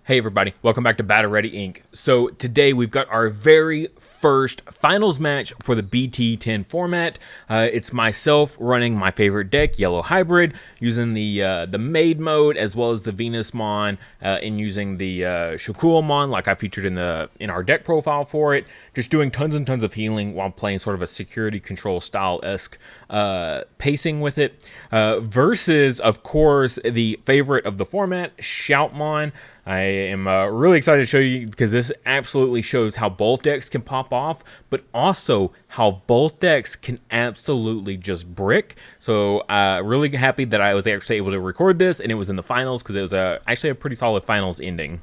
Hey everybody, welcome back to Battle Ready Inc. So today we've got our very first finals match for the BT10 format. It's myself running my favorite deck, Yellow Hybrid, using the Maid mode as well as the Venusmon, and using the Shoutmon like I featured in our deck profile for it. Just doing tons and tons of healing while playing sort of a security control style-esque pacing with it. Versus, of course, the favorite of the format, Shoutmon. I am really excited to show you because this absolutely shows how both decks can pop off, but also how both decks can absolutely just brick. So really happy that I was actually able to record this and it was in the finals because it was actually a pretty solid finals ending.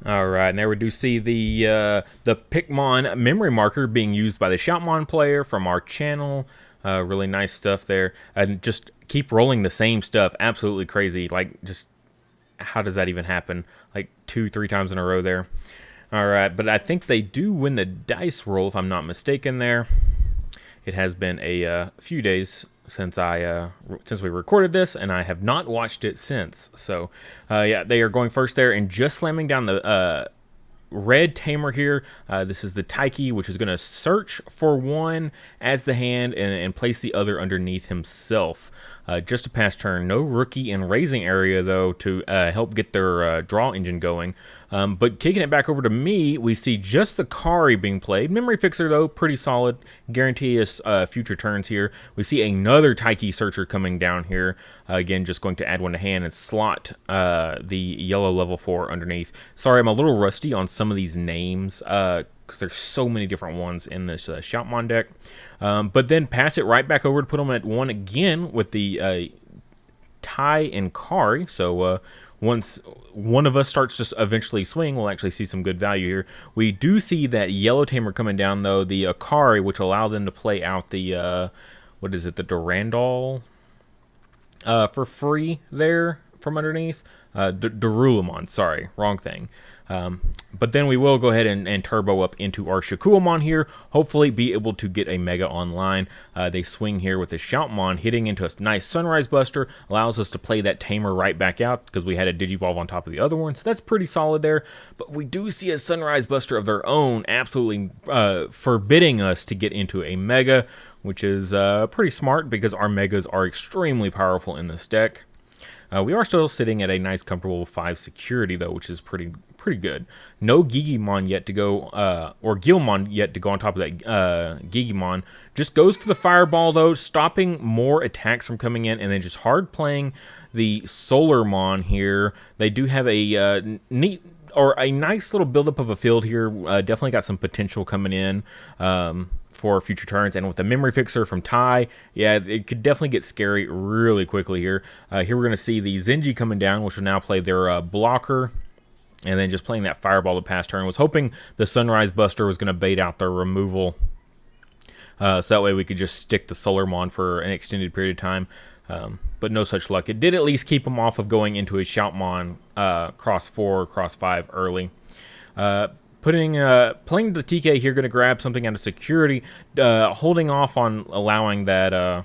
All right, and there we do see the Pikmon memory marker being used by the Shoutmon player from our channel. Really nice stuff there. And just keep rolling the same stuff. Absolutely crazy. Like, just how does that even happen? Like 2-3 times in a row there. All right, but I think they do win the dice roll if I'm not mistaken there. It has been a few days since we recorded this, and I have not watched it since. So yeah, they are going first there and just slamming down the red tamer here. This is the Taiki, which is going to search for one as the hand and place the other underneath himself. Just a pass turn. No rookie in raising area, though, to help get their draw engine going. But kicking it back over to me, we see just the Kari being played. Memory Fixer, though, pretty solid. Guarantee us future turns here. We see another Taiki Searcher coming down here. Again, just going to add one to hand and slot the yellow level 4 underneath. Sorry, I'm a little rusty on some of these names because there's so many different ones in this Shoutmon deck. But then pass it right back over to put them at 1 again with the Tai and Kari. So once one of us starts to eventually swing, we'll actually see some good value here. We do see that yellow tamer coming down, though, the Akari, which allows them to play out the, what is it, the Durandal for free there from underneath. The Darulamon, sorry, wrong thing. But then we will go ahead and turbo up into our Shoutmon here. Hopefully be able to get a Mega online. They swing here with the Shoutmon hitting into a nice Sunrise Buster. Allows us to play that Tamer right back out because we had a Digivolve on top of the other one. So that's pretty solid there. But we do see a Sunrise Buster of their own absolutely forbidding us to get into a Mega, which is pretty smart because our Megas are extremely powerful in this deck. We are still sitting at a nice, comfortable 5 security, though, which is pretty good. No Digimon yet to go, or Gilmon yet to go on top of that Digimon. Just goes for the Fireball, though, stopping more attacks from coming in, and then just hard playing the Solarmon here. They do have a neat, or a nice little buildup of a field here. Definitely got some potential coming in for future turns, and with the Memory Fixer from Tai, yeah, it could definitely get scary really quickly here. Here we're going to see the Zenji coming down, which will now play their blocker, and then just playing that Fireball to pass turn. Was hoping the Sunrise Buster was going to bait out their removal, so that way we could just stick the Solarmon for an extended period of time, but no such luck. It did at least keep them off of going into a Shoutmon cross 4, cross 5 early. Playing the TK here, going to grab something out of security, holding off on allowing that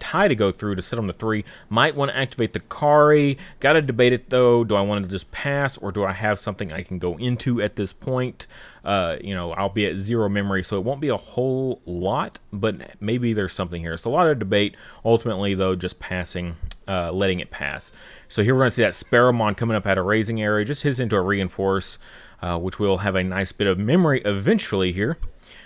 Tai to go through to sit on the 3. Might want to activate the Kari. Got to debate it, though. Do I want to just pass, or do I have something I can go into at this point? I'll be at 0 memory, so it won't be a whole lot, but maybe there's something here. So a lot of debate. Ultimately, though, just passing, letting it pass. So here we're going to see that Sparrowmon coming up out of raising area. Just hits into a reinforce, which will have a nice bit of memory eventually here.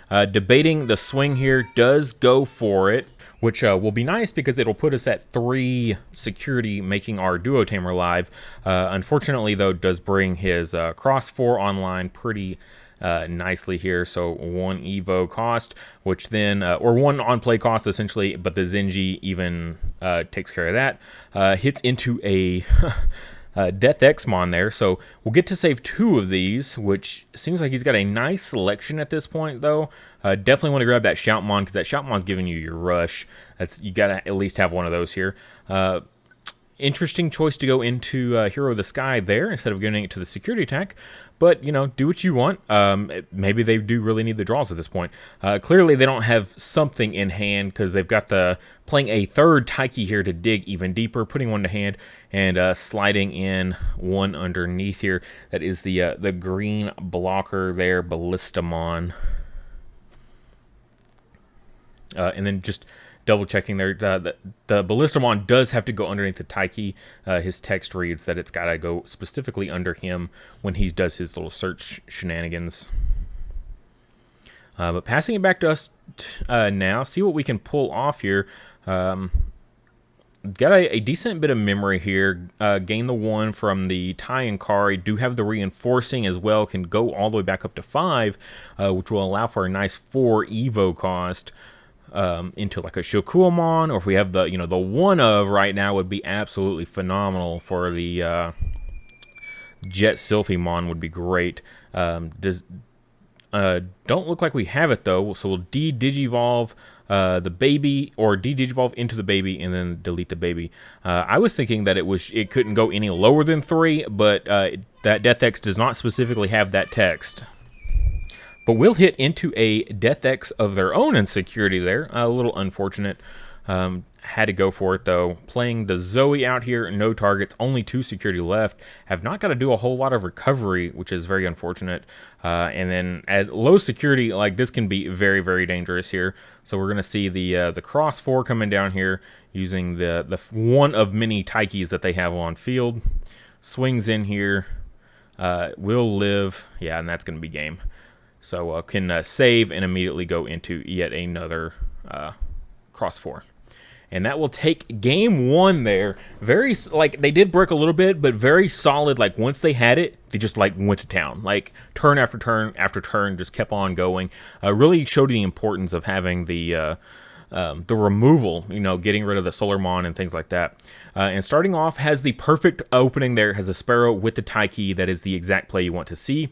Debating the swing here, does go for it, which will be nice because it'll put us at 3 security, making our Duo Tamer live. Unfortunately, though, does bring his cross 4 online pretty nicely here. So 1 Evo cost, which then, or 1 on play cost essentially, but the Zenji even takes care of that. Hits into a Death Xmon there, so we'll get to save 2 of these, which seems like he's got a nice selection at this point, though. Definitely want to grab that Shoutmon, because that Shoutmon's giving you your rush. You got to at least have one of those here. Interesting choice to go into Hero of the Sky there instead of getting it to the security attack. But, you know, do what you want. Maybe they do really need the draws at this point. Clearly, they don't have something in hand because they've got playing a third Taiki here to dig even deeper, putting one to hand, and sliding in one underneath here. That is the green blocker there, Ballistamon. And then just double checking there, the Ballistamon does have to go underneath the Taiki. His text reads that it's got to go specifically under him when he does his little search shenanigans. But passing it back to us now, see what we can pull off here. Got a decent bit of memory here. Gain the 1 from the Tai and Kari. Do have the reinforcing as well. Can go all the way back up to 5, which will allow for a nice 4 Evo cost. Into like a Shoutmon, or if we have the the 1 of right now, would be absolutely phenomenal for the Jet Sylphimon would be great. Don't look like we have it though, so we'll digivolve the baby, or digivolve into the baby and then delete the baby. I was thinking that it couldn't go any lower than 3, but that Death X does not specifically have that text. But we'll hit into a Death X of their own in security there. A little unfortunate. Had to go for it, though. Playing the Zoe out here, no targets, only 2 security left. Have not got to do a whole lot of recovery, which is very unfortunate. And then at low security, like this can be very, very dangerous here. So we're going to see the Cross 4 coming down here using the one of many Taikis that they have on field. Swings in here. Will live. Yeah, and that's going to be game. So can save and immediately go into yet another Cross 4. And that will take game 1 there. Very, like, they did break a little bit, but very solid. Like, once they had it, they just, like, went to town. Like, turn after turn after turn, just kept on going. Really showed the importance of having the removal, getting rid of the Solarmon and things like that. And starting off, has the perfect opening there, has a Sparrow with the Taiki. That is the exact play you want to see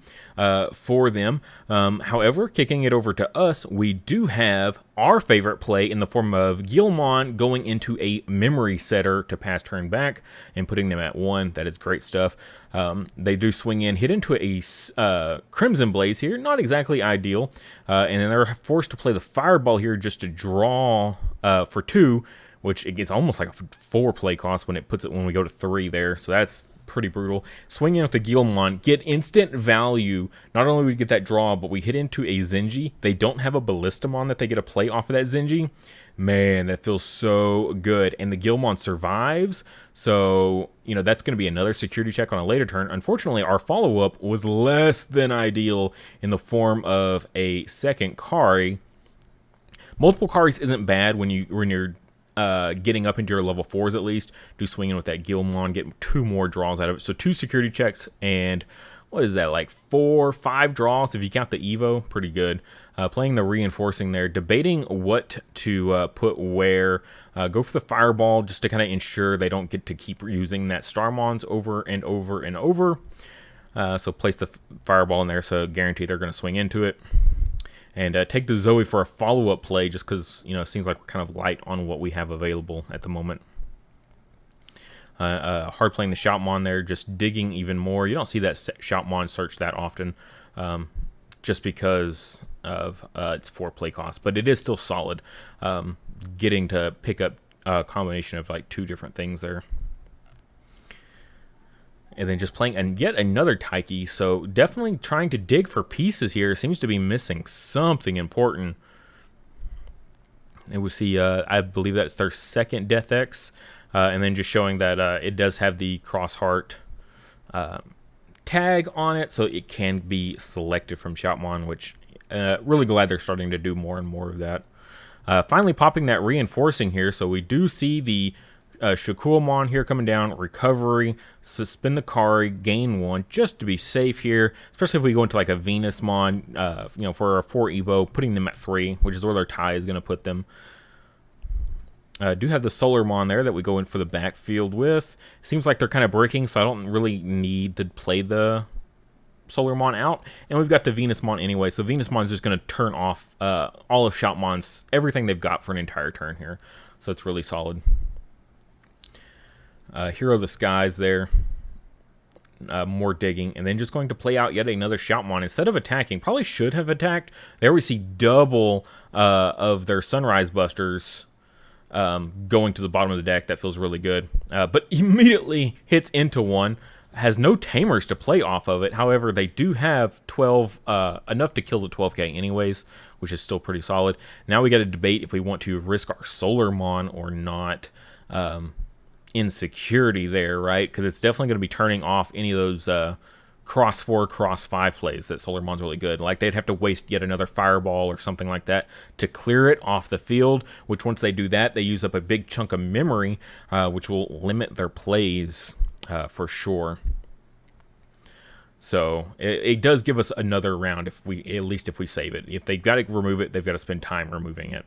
for them. However, kicking it over to us, we do have our favorite play in the form of Guilmon going into a memory setter to pass turn back and putting them at 1. That is great stuff. They do swing in, hit into a Crimson Blaze here. Not exactly ideal. And then they're forced to play the Fireball here just to draw for 2, which it gets almost like a 4 play cost when we go to 3 there. So that's pretty brutal. Swing in with the Guilmon, get instant value. Not only do we get that draw, but we hit into a Zenji. They don't have a Ballistamon that they get a play off of that Zenji. Man, that feels so good. And the Guilmon survives, so that's going to be another security check on a later turn. Unfortunately, our follow-up was less than ideal in the form of a second Kari. Multiple Karis isn't bad when you're getting up into your level 4s at least. Do swing in with that Guilmon, get 2 more draws out of it. So 2 security checks and what is that, like 4, 5 draws if you count the Evo. Pretty good. Playing the reinforcing there, debating what to put where. Go for the Fireball just to kind of ensure they don't get to keep using that Starmons over and over and over. So place the Fireball in there, so guarantee they're going to swing into it. And take the Zoe for a follow-up play just because, it seems like we're kind of light on what we have available at the moment. Hard playing the Shoutmon there, just digging even more. You don't see that Shoutmon search that often just because of its 4 play cost. But it is still solid, getting to pick up a combination of like 2 different things there. And then just playing and yet another Taiki, so definitely trying to dig for pieces here. Seems to be missing something important. And we see, I believe that's their second Death X. And then just showing that it does have the Cross Heart tag on it, so it can be selected from Shoutmon, which really glad they're starting to do more and more of that. Finally popping that reinforcing here, so we do see the Shoutmon here coming down, recovery, suspend the Kari, gain 1 just to be safe here, especially if we go into like a Venusmon, for a 4 Evo, putting them at 3, which is where their tie is going to put them. Do have the Solarmon there that we go in for the backfield with. Seems like they're kind of breaking, so I don't really need to play the Solarmon out. And we've got the Venusmon anyway, so Venusmon's just going to turn off all of Shoutmon's, everything they've got for an entire turn here. So it's really solid. Hero of the Skies there. More digging, and then just going to play out yet another Shoutmon. Instead of attacking, probably should have attacked. There we see double of their Sunrise Busters going to the bottom of the deck. That feels really good. But immediately hits into one. Has no tamers to play off of it. However, they do have 12, enough to kill the 12k anyways, which is still pretty solid. Now we got to debate if we want to risk our Solarmon or not. Insecurity there, right? Because it's definitely going to be turning off any of those cross 4, cross 5 plays that Solarmon's really good. Like they'd have to waste yet another Fireball or something like that to clear it off the field, which once they do that, they use up a big chunk of memory, which will limit their plays for sure. So it does give us another round if we, at least if we save it. If they've got to remove it, they've got to spend time removing it.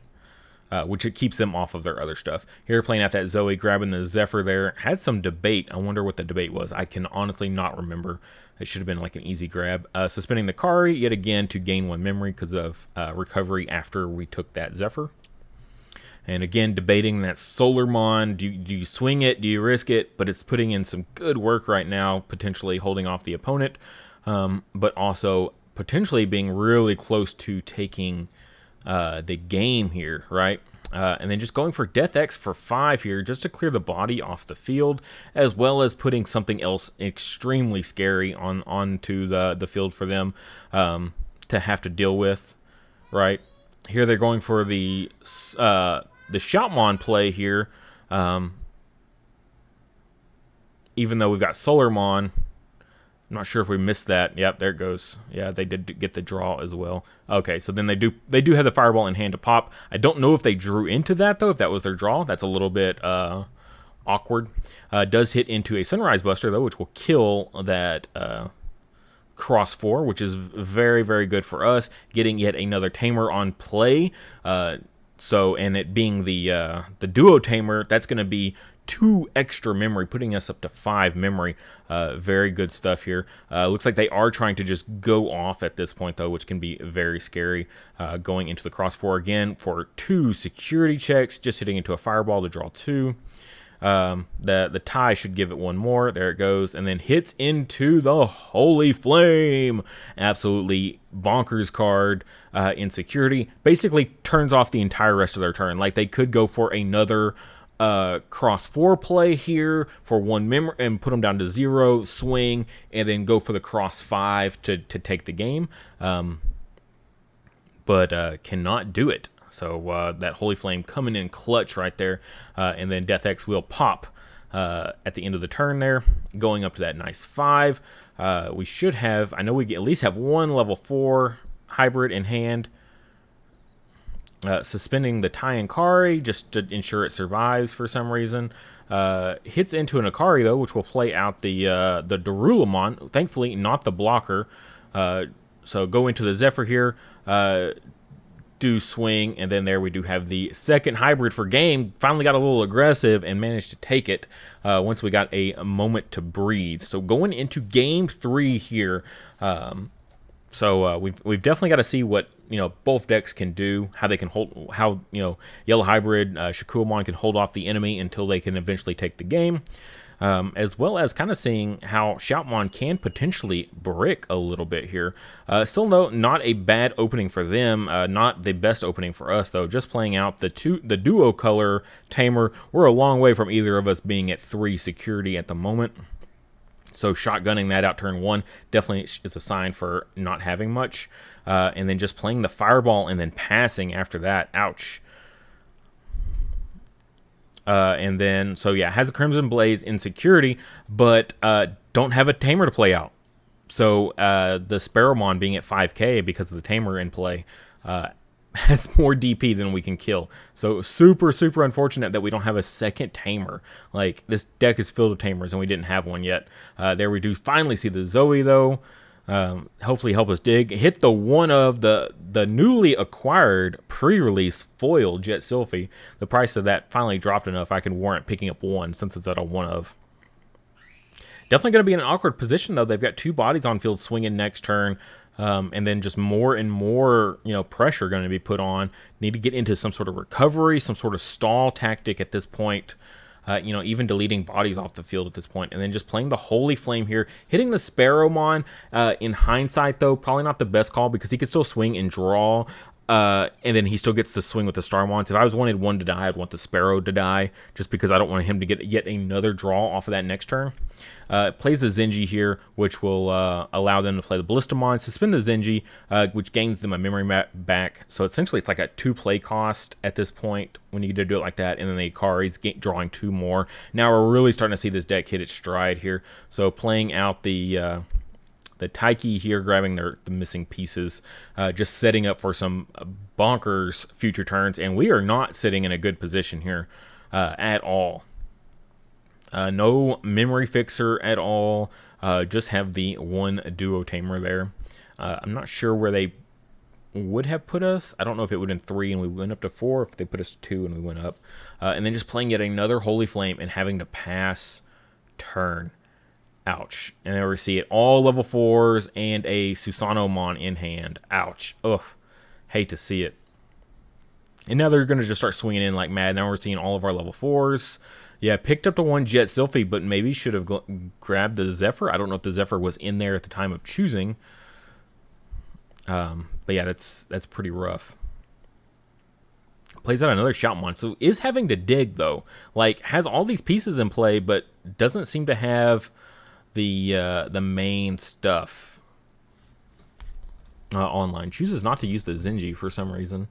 Which it keeps them off of their other stuff. Here playing out that Zoe, grabbing the Zephyr there. Had some debate. I wonder what the debate was. I can honestly not remember. It should have been like an easy grab. Suspending the Kari yet again to gain 1 memory because of recovery after we took that Zephyr. And again, debating that Solarmon. Do you swing it? Do you risk it? But it's putting in some good work right now, potentially holding off the opponent. But also potentially being really close to taking the game here, right? And then just going for Death X for 5 here, just to clear the body off the field, as well as putting something else extremely scary onto the field for them to have to deal with, right? Here they're going for the Shoutmon play here, even though we've got Solarmon. I'm not sure if we missed that. Yep, there it goes. Yeah, they did get the draw as well. Okay, so then they do have the Fireball in hand to pop. I don't know if they drew into that, though, if that was their draw. That's a little bit awkward. Does hit into a Sunrise Buster, though, which will kill that cross 4, which is very, very good for us. Getting yet another Tamer on play. So, and it being the Duo Tamer, that's going to be 2 extra memory, putting us up to 5 memory. Very good stuff here. Looks like they are trying to just go off at this point, though, which can be very scary. Going into the cross 4 again for 2 security checks, just hitting into a Fireball to draw 2. The tie should give it 1 more. There it goes, and then hits into the Holy Flame. Absolutely bonkers card in security. Basically turns off the entire rest of their turn. Like they could go for another cross 4 play here for 1 memory and put them down to 0, swing, and then go for the cross 5 to take the game. But cannot do it. So that Holy Flame coming in clutch right there. And then Death X will pop at the end of the turn there, going up to that nice 5. We should have, I know we at least have 1 level 4 hybrid in hand. Suspending the Tai and Kari just to ensure it survives for some reason. Hits into an Akari, though, which will play out the Darulamon. Thankfully, not the blocker. So go into the Zephyr here. Do swing, and then there we do have the second hybrid for game. Finally got a little aggressive and managed to take it once we got a moment to breathe. So going into game 3 here. So we've definitely got to see what both decks can do, how they can hold, how Yellow Hybrid Shoutmon can hold off the enemy until they can eventually take the game, as well as kind of seeing how Shoutmon can potentially brick a little bit here. Still not a bad opening for them, not the best opening for us though. Just playing out the duo color Tamer. We're a long way from either of us being at 3 security at the moment. So shotgunning that out turn 1 definitely is a sign for not having much. And then just playing the Fireball and then passing after that. Ouch. And then, so yeah, has a Crimson Blaze in security, but don't have a Tamer to play out. So the Sparrowmon being at 5k because of the Tamer in play has more DP than we can kill. So super, super unfortunate that we don't have a second Tamer. Like, this deck is filled with Tamers and we didn't have one yet. There we do finally see the Zoe, though. Hopefully help us dig. Hit the one of the newly acquired pre-release foil Jet Sylphie. The price of that finally dropped enough I can warrant picking up one since it's at a one of. Definitely going to be in an awkward position, though. They've got 2 bodies on field swinging next turn. And then just more and more, pressure going to be put on. Need to get into some sort of recovery, some sort of stall tactic at this point. You know, even deleting bodies off the field at this point, and then just playing the Holy Flame here, hitting the Sparrowmon. In hindsight, though, probably not the best call because he could still swing and draw. And then he still gets the swing with the Starmons. If I was wanted one to die, I'd want the Sparrow to die, just because I don't want him to get yet another draw off of that next turn. Plays the Zenji here, which will allow them to play the Ballistamon, suspend the Zenji, which gains them a memory map back. So essentially, it's like a 2-play cost at this point when you get to do it like that. And then the Ikari's drawing 2 more. Now we're really starting to see this deck hit its stride here. So playing out the Taiki here, grabbing the missing pieces, just setting up for some bonkers future turns, and we are not sitting in a good position here at all. No memory fixer at all, just have the 1 duo tamer there. I'm not sure where they would have put us. I don't know if it would have been 3 and we went up to 4, if they put us 2 and we went up. And then just playing yet another Holy Flame and having to pass turn. Ouch. And then we see it all level 4s and a Susanomon in hand. Ouch. Ugh. Hate to see it. And now they're going to just start swinging in like mad. Now we're seeing all of our level 4s. Yeah, picked up the 1 Jet Sylphie, but maybe should have grabbed the Zephyr. I don't know if the Zephyr was in there at the time of choosing. But yeah, that's pretty rough. Plays out another Shoutmon. So is having to dig, though. Like, has all these pieces in play, but doesn't seem to have the main stuff online. Chooses not to use the Zenji for some reason.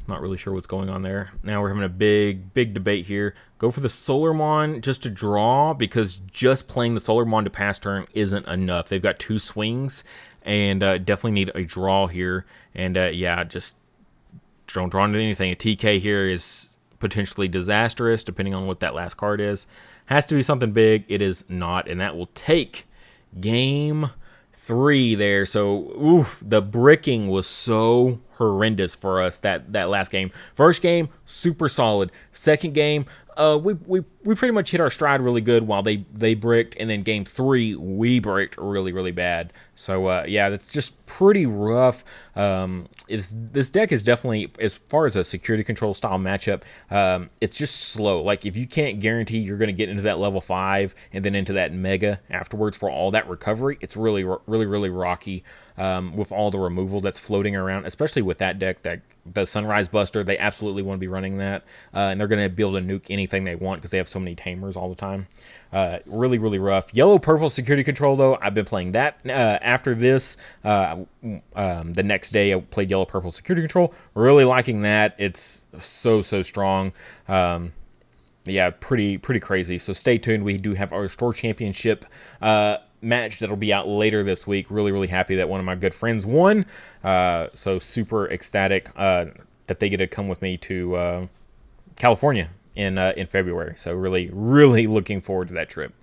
Not really sure what's going on there. Now we're having a big debate here. Go for the Solarmon just to draw, because just playing the Solarmon to pass turn isn't enough. They've got 2 swings and definitely need a draw here. And yeah, just don't draw into anything. A TK here is potentially disastrous, depending on what that last card is. Has to be something big. It is not, and that will take game 3 there. So, oof, the bricking was so horrendous for us that last game. First game, super solid. Second game, we pretty much hit our stride really good while they bricked, and then game 3 we bricked really bad. So yeah, that's just pretty rough. This deck is definitely, as far as a security control style matchup, it's just slow. Like, if you can't guarantee you're going to get into that level 5 and then into that mega afterwards for all that recovery, it's really rocky. With all the removal that's floating around, especially with that deck, that the Sunrise Buster, they absolutely want to be running that, and they're going to be able to nuke anything they want because they have so many tamers all the time. Really rough. Yellow-purple security control, though, I've been playing that. After this, the next day I played yellow-purple security control. Really liking that. It's so strong. Yeah, pretty crazy. So stay tuned. We do have our store championship match that'll be out later this week. Really happy that one of my good friends won. So super ecstatic that they get to come with me to California in February. So really looking forward to that trip.